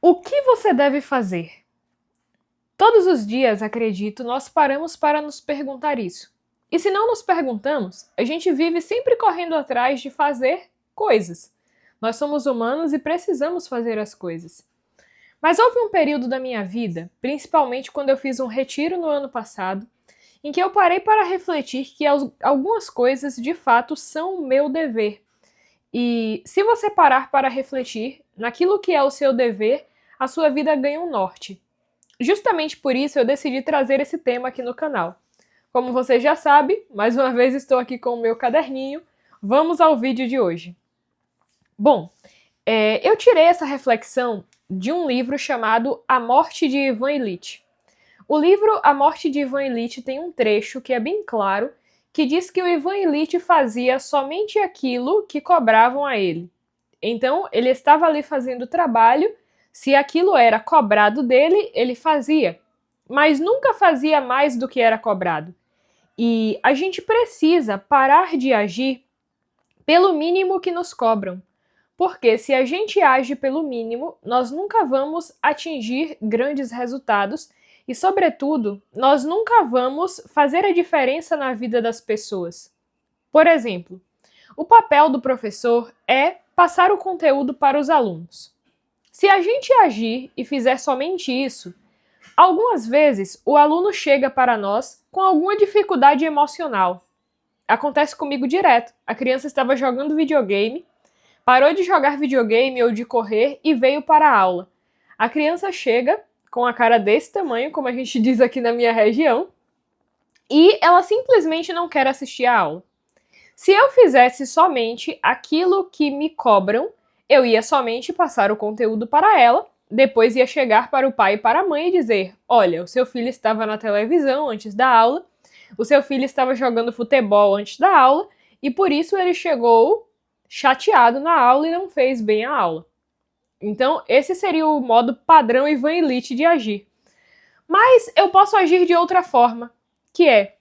O que você deve fazer? Todos os dias, acredito, nós paramos para nos perguntar isso. E se não nos perguntamos, a gente vive sempre correndo atrás de fazer coisas. Nós somos humanos e precisamos fazer as coisas. Mas houve um período da minha vida, principalmente quando eu fiz um retiro no ano passado, em que eu parei para refletir que algumas coisas de fato são o meu dever. E se você parar para refletir naquilo que é o seu dever, a sua vida ganha um norte. Justamente por isso eu decidi trazer esse tema aqui no canal. Como você já sabe, mais uma vez estou aqui com o meu caderninho. Vamos ao vídeo de hoje. Bom, eu tirei essa reflexão de um livro chamado A Morte de Ivan Illich. O livro A Morte de Ivan Illich tem um trecho que é bem claro, que diz que o Ivan Illich fazia somente aquilo que cobravam a ele. Então, ele estava ali fazendo o trabalho, se aquilo era cobrado dele, ele fazia, mas nunca fazia mais do que era cobrado. E a gente precisa parar de agir pelo mínimo que nos cobram, porque se a gente age pelo mínimo, nós nunca vamos atingir grandes resultados e, sobretudo, nós nunca vamos fazer a diferença na vida das pessoas. Por exemplo, o papel do professor é passar o conteúdo para os alunos. Se a gente agir e fizer somente isso, algumas vezes o aluno chega para nós com alguma dificuldade emocional. Acontece comigo direto. A criança estava jogando videogame, parou de jogar videogame ou de correr e veio para a aula. A criança chega com a cara desse tamanho, como a gente diz aqui na minha região, e ela simplesmente não quer assistir a aula. Se eu fizesse somente aquilo que me cobram, eu ia somente passar o conteúdo para ela, depois ia chegar para o pai e para a mãe e dizer: olha, o seu filho estava na televisão antes da aula, o seu filho estava jogando futebol antes da aula, e por isso ele chegou chateado na aula e não fez bem a aula. Então, esse seria o modo padrão Ivan Illich de agir. Mas eu posso agir de outra forma, que é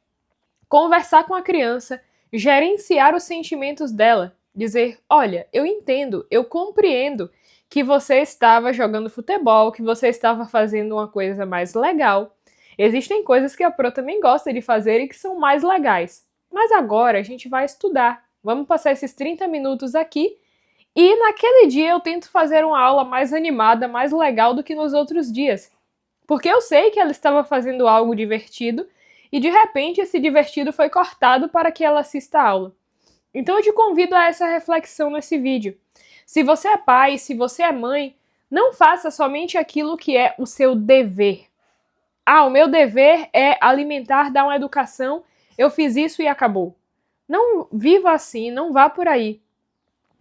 conversar com a criança, gerenciar os sentimentos dela, dizer: olha, eu entendo, eu compreendo que você estava jogando futebol, que você estava fazendo uma coisa mais legal. Existem coisas que a Pro também gosta de fazer e que são mais legais. Mas agora a gente vai estudar. Vamos passar esses 30 minutos aqui e naquele dia eu tento fazer uma aula mais animada, mais legal do que nos outros dias. Porque eu sei que ela estava fazendo algo divertido e de repente esse divertido foi cortado para que ela assista a aula. Então eu te convido a essa reflexão nesse vídeo. Se você é pai, se você é mãe, não faça somente aquilo que é o seu dever. Ah, o meu dever é alimentar, dar uma educação, eu fiz isso e acabou. Não viva assim, não vá por aí.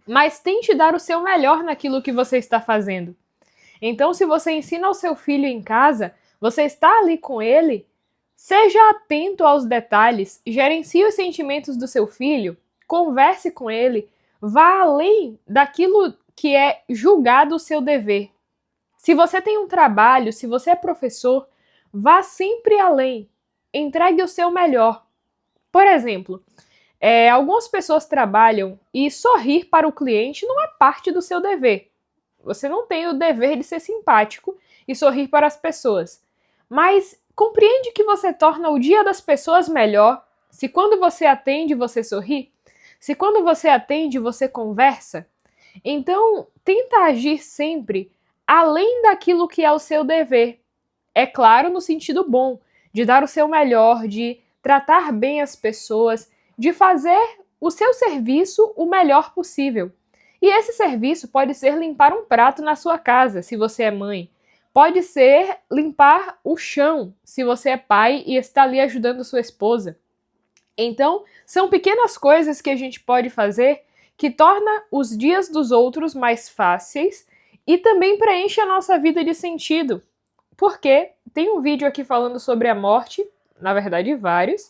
Mas tente dar o seu melhor naquilo que você está fazendo. Então, se você ensina ao seu filho em casa, você está ali com ele, seja atento aos detalhes, gerencie os sentimentos do seu filho, converse com ele, vá além daquilo que é julgado o seu dever. Se você tem um trabalho, se você é professor, vá sempre além. Entregue o seu melhor. Por exemplo, algumas pessoas trabalham e sorrir para o cliente não é parte do seu dever. Você não tem o dever de ser simpático e sorrir para as pessoas. Mas compreende que você torna o dia das pessoas melhor se quando você atende você sorri? Se quando você atende você conversa? Então, tenta agir sempre além daquilo que é o seu dever. É claro, no sentido bom, de dar o seu melhor, de tratar bem as pessoas, de fazer o seu serviço o melhor possível. E esse serviço pode ser limpar um prato na sua casa, se você é mãe. Pode ser limpar o chão, se você é pai e está ali ajudando sua esposa. Então, são pequenas coisas que a gente pode fazer que torna os dias dos outros mais fáceis e também preenche a nossa vida de sentido. Porque tem um vídeo aqui falando sobre a morte, na verdade vários,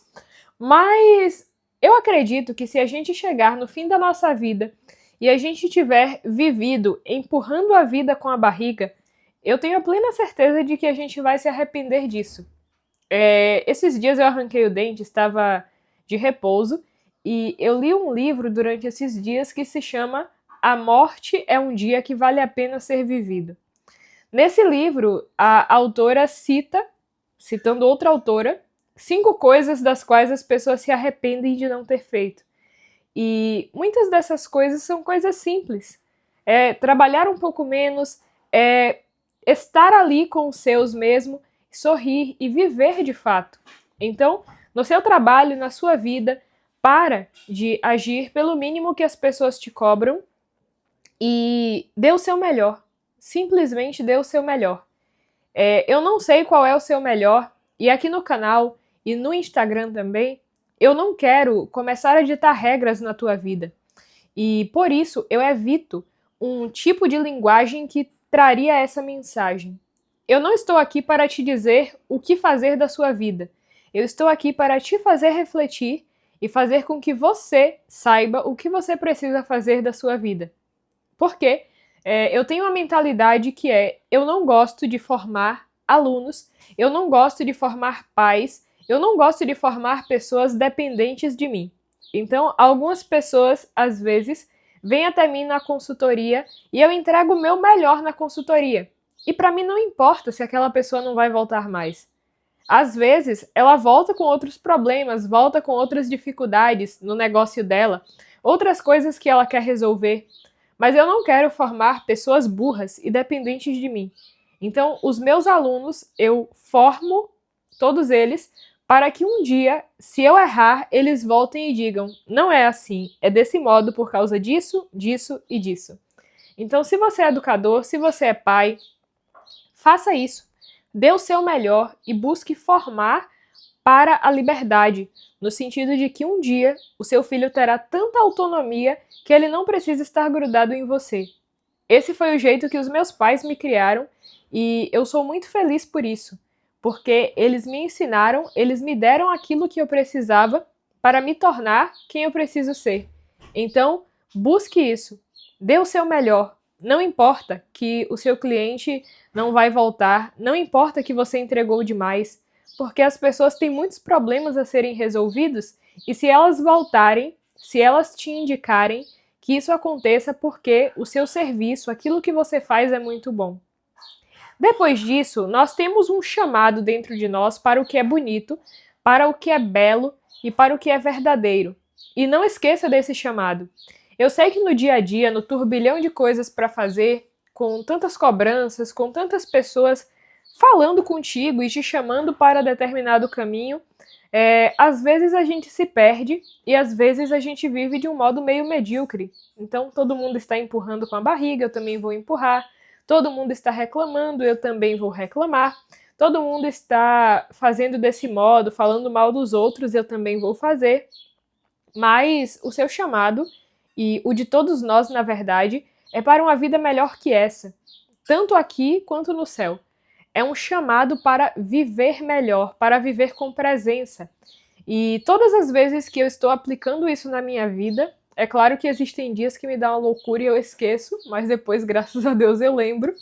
mas eu acredito que se a gente chegar no fim da nossa vida e a gente tiver vivido empurrando a vida com a barriga, eu tenho a plena certeza de que a gente vai se arrepender disso. Esses dias eu arranquei o dente, estava de repouso, e eu li um livro durante esses dias que se chama A Morte é um Dia que Vale a Pena Ser Vivido. Nesse livro, a autora citando outra autora, 5 coisas das quais as pessoas se arrependem de não ter feito. E muitas dessas coisas são coisas simples. É trabalhar um pouco menos, é estar ali com os seus mesmo, sorrir e viver de fato. Então, no seu trabalho, na sua vida, para de agir pelo mínimo que as pessoas te cobram e dê o seu melhor. Simplesmente dê o seu melhor. Eu não sei qual é o seu melhor, e aqui no canal e no Instagram também, eu não quero começar a ditar regras na tua vida. E por isso eu evito um tipo de linguagem que traria essa mensagem. Eu não estou aqui para te dizer o que fazer da sua vida. Eu estou aqui para te fazer refletir e fazer com que você saiba o que você precisa fazer da sua vida. Porque eu tenho uma mentalidade que eu não gosto de formar alunos, eu não gosto de formar pais, eu não gosto de formar pessoas dependentes de mim. Então, algumas pessoas, às vezes, vêm até mim na consultoria e eu entrego o meu melhor na consultoria. E para mim não importa se aquela pessoa não vai voltar mais. Às vezes, ela volta com outros problemas, volta com outras dificuldades no negócio dela, outras coisas que ela quer resolver. Mas eu não quero formar pessoas burras e dependentes de mim. Então, os meus alunos, eu formo todos eles para que um dia, se eu errar, eles voltem e digam: não é assim, é desse modo por causa disso, disso e disso. Então, se você é educador, se você é pai, faça isso. Dê o seu melhor e busque formar para a liberdade, no sentido de que um dia o seu filho terá tanta autonomia que ele não precisa estar grudado em você. Esse foi o jeito que os meus pais me criaram e eu sou muito feliz por isso, porque eles me ensinaram, eles me deram aquilo que eu precisava para me tornar quem eu preciso ser. Então, busque isso, dê o seu melhor. Não importa que o seu cliente não vai voltar, não importa que você entregou demais, porque as pessoas têm muitos problemas a serem resolvidos e se elas voltarem, se elas te indicarem, que isso aconteça porque o seu serviço, aquilo que você faz é muito bom. Depois disso, nós temos um chamado dentro de nós para o que é bonito, para o que é belo e para o que é verdadeiro. E não esqueça desse chamado. Eu sei que no dia a dia, no turbilhão de coisas para fazer, com tantas cobranças, com tantas pessoas falando contigo e te chamando para determinado caminho, às vezes a gente se perde e às vezes a gente vive de um modo meio medíocre. Então todo mundo está empurrando com a barriga, eu também vou empurrar. Todo mundo está reclamando, eu também vou reclamar. Todo mundo está fazendo desse modo, falando mal dos outros, eu também vou fazer. Mas o seu chamado, e o de todos nós, na verdade, é para uma vida melhor que essa, tanto aqui quanto no céu. É um chamado para viver melhor, para viver com presença. E todas as vezes que eu estou aplicando isso na minha vida, é claro que existem dias que me dá uma loucura e eu esqueço, mas depois, graças a Deus, eu lembro.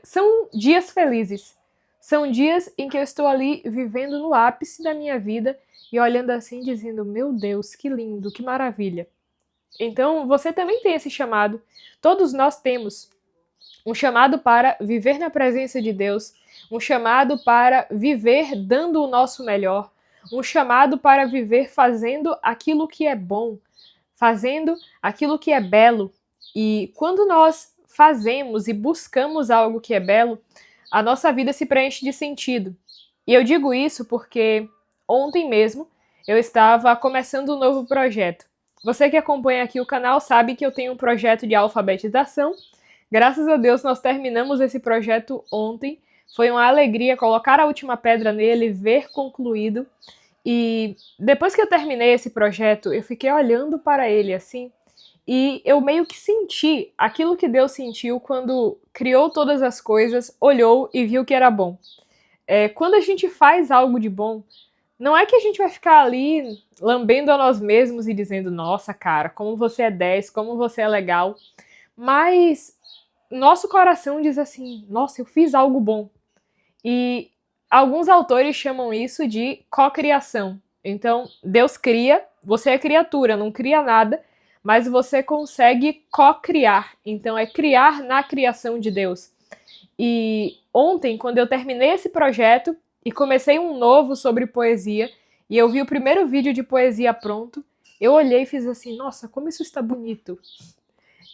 São dias felizes. São dias em que eu estou ali vivendo no ápice da minha vida e olhando assim, dizendo: meu Deus, que lindo, que maravilha. Então, você também tem esse chamado. Todos nós temos um chamado para viver na presença de Deus, um chamado para viver dando o nosso melhor, um chamado para viver fazendo aquilo que é bom, fazendo aquilo que é belo. E quando nós fazemos e buscamos algo que é belo, a nossa vida se preenche de sentido. E eu digo isso porque ontem mesmo eu estava começando um novo projeto. Você que acompanha aqui o canal sabe que eu tenho um projeto de alfabetização. Graças a Deus nós terminamos esse projeto ontem. Foi uma alegria colocar a última pedra nele, ver concluído. E depois que eu terminei esse projeto, eu fiquei olhando para ele assim, e eu meio que senti aquilo que Deus sentiu quando criou todas as coisas, olhou e viu que era bom. Quando a gente faz algo de bom, não é que a gente vai ficar ali lambendo a nós mesmos e dizendo: nossa, cara, como você é 10, como você é legal. Mas nosso coração diz assim: nossa, eu fiz algo bom. E alguns autores chamam isso de cocriação. Então, Deus cria, você é criatura, não cria nada, mas você consegue cocriar. Então, é criar na criação de Deus. E ontem, quando eu terminei esse projeto e comecei um novo sobre poesia, e eu vi o primeiro vídeo de poesia pronto, eu olhei e fiz assim, nossa, como isso está bonito.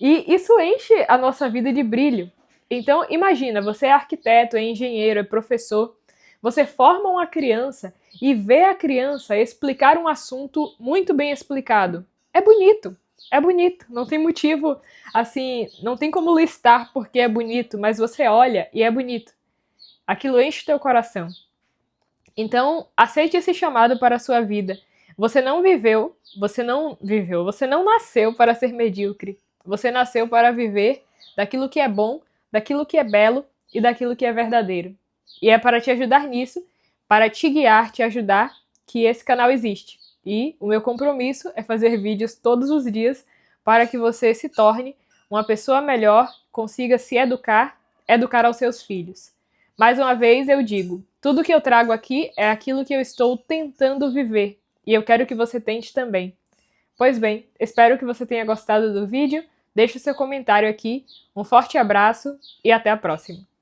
E isso enche a nossa vida de brilho. Então, imagina, você é arquiteto, é engenheiro, é professor, você forma uma criança e vê a criança explicar um assunto muito bem explicado. É bonito. É bonito, não tem motivo, assim, não tem como listar porque é bonito, mas você olha e é bonito. Aquilo enche o teu coração. Então, aceite esse chamado para a sua vida. Você não nasceu para ser medíocre. Você nasceu para viver daquilo que é bom, daquilo que é belo e daquilo que é verdadeiro. E é para te ajudar nisso, para te guiar, te ajudar, que esse canal existe. E o meu compromisso é fazer vídeos todos os dias para que você se torne uma pessoa melhor, consiga se educar aos seus filhos. Mais uma vez eu digo, tudo que eu trago aqui é aquilo que eu estou tentando viver, e eu quero que você tente também. Pois bem, espero que você tenha gostado do vídeo, deixe o seu comentário aqui, um forte abraço e até a próxima!